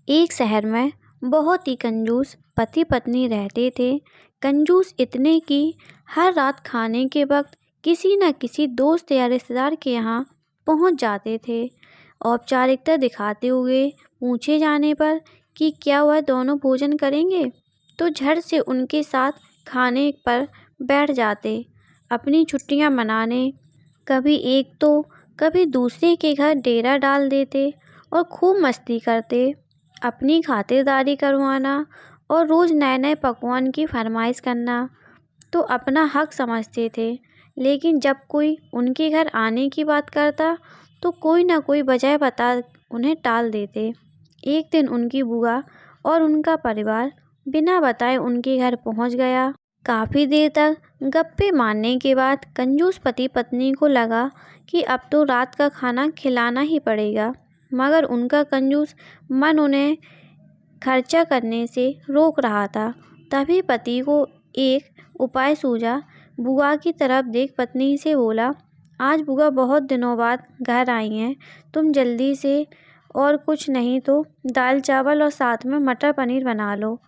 एक शहर में बहुत ही कंजूस पति पत्नी रहते थे। कंजूस इतने कि हर रात खाने के वक्त किसी न किसी दोस्त या रिश्तेदार के यहाँ पहुँच जाते थे। औपचारिकता दिखाते हुए पूछे जाने पर कि क्या वह दोनों भोजन करेंगे, तो झट से उनके साथ खाने पर बैठ जाते, अपनी छुट्टियां मनाने। कभी एक तो कभी दूसरे के घर डेरा डाल देते और खूब मस्ती करते। अपनी खातिरदारी करवाना और रोज़ नए नए पकवान की फरमाइश करना तो अपना हक समझते थे। लेकिन जब कोई उनके घर आने की बात करता तो कोई ना कोई वजह बता उन्हें टाल देते। एक दिन उनकी बुआ और उनका परिवार बिना बताए उनके घर पहुंच गया। काफ़ी देर तक गप्पे मारने के बाद कंजूस पति पत्नी को लगा कि अब तो रात का खाना खिलाना ही पड़ेगा, मगर उनका कंजूस मन उन्हें खर्चा करने से रोक रहा था। तभी पति को एक उपाय सूझा। बुआ की तरफ देख पत्नी से बोला, आज बुआ बहुत दिनों बाद घर आई हैं, तुम जल्दी से और कुछ नहीं तो दाल चावल और साथ में मटर पनीर बना लो।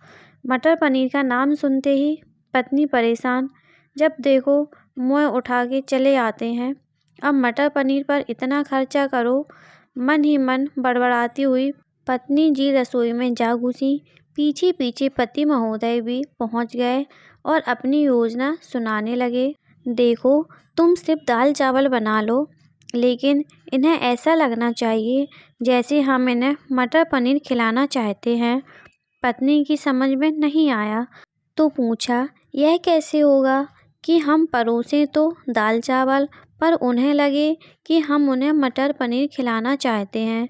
मटर पनीर का नाम सुनते ही पत्नी परेशान, जब देखो मुँह उठा के चले आते हैं। अब मटर पनीर पर इतना खर्चा करो। मन ही मन बड़बड़ाती हुई पत्नी जी रसोई में जा घुसी। पीछे पीछे पति महोदय भी पहुंच गए और अपनी योजना सुनाने लगे। देखो, तुम सिर्फ दाल चावल बना लो, लेकिन इन्हें ऐसा लगना चाहिए जैसे हम इन्हें मटर पनीर खिलाना चाहते हैं। पत्नी की समझ में नहीं आया तो पूछा, यह कैसे होगा कि हम परोसें तो दाल चावल, पर उन्हें लगे कि हम उन्हें मटर पनीर खिलाना चाहते हैं।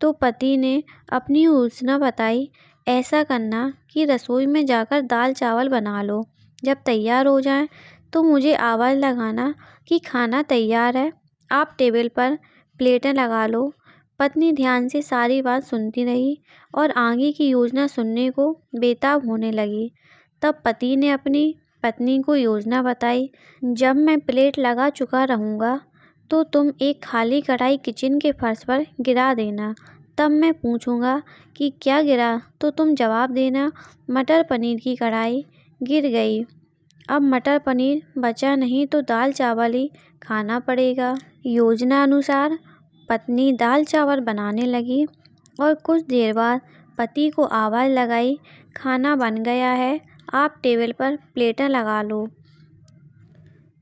तो पति ने अपनी योजना बताई, ऐसा करना कि रसोई में जाकर दाल चावल बना लो। जब तैयार हो जाएं तो मुझे आवाज़ लगाना कि खाना तैयार है। आप टेबल पर प्लेटें लगा लो। पत्नी ध्यान से सारी बात सुनती रही और आगे की योजना सुनने को बेताब होने लगी। तब पति ने अपनी पत्नी को योजना बताई, जब मैं प्लेट लगा चुका रहूँगा तो तुम एक खाली कढ़ाई किचन के फर्श पर गिरा देना। तब मैं पूछूंगा कि क्या गिरा तो तुम जवाब देना, मटर पनीर की कढ़ाई गिर गई। अब मटर पनीर बचा नहीं तो दाल चावल ही खाना पड़ेगा। योजना अनुसार पत्नी दाल चावल बनाने लगी और कुछ देर बाद पति को आवाज़ लगाई, खाना बन गया है, आप टेबल पर प्लेटें लगा लो।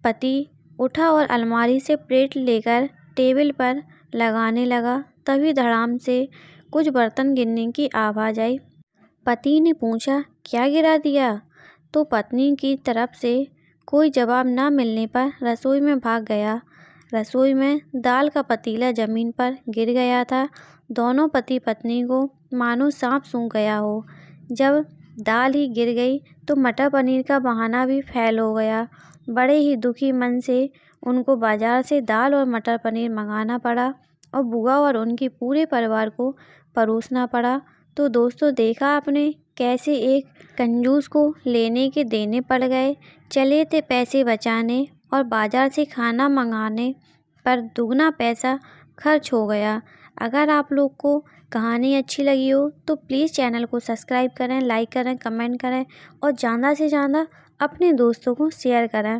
पति उठा और अलमारी से प्लेट लेकर टेबल पर लगाने लगा। तभी धड़ाम से कुछ बर्तन गिरने की आवाज़ आई। पति ने पूछा, क्या गिरा दिया? तो पत्नी की तरफ से कोई जवाब न मिलने पर रसोई में भाग गया। रसोई में दाल का पतीला ज़मीन पर गिर गया था। दोनों पति पत्नी को मानो सांप सूंघ गया हो। जब दाल ही गिर गई तो मटर पनीर का बहाना भी फैल हो गया। बड़े ही दुखी मन से उनको बाज़ार से दाल और मटर पनीर मंगाना पड़ा और बुआ और उनके पूरे परिवार को परोसना पड़ा। तो दोस्तों, देखा आपने कैसे एक कंजूस को लेने के देने पड़ गए। चले थे पैसे बचाने और बाज़ार से खाना मंगाने पर दुगना पैसा खर्च हो गया। अगर आप लोग को कहानी अच्छी लगी हो तो प्लीज़ चैनल को सब्सक्राइब करें, लाइक करें, कमेंट करें और ज़्यादा से ज़्यादा अपने दोस्तों को शेयर करें।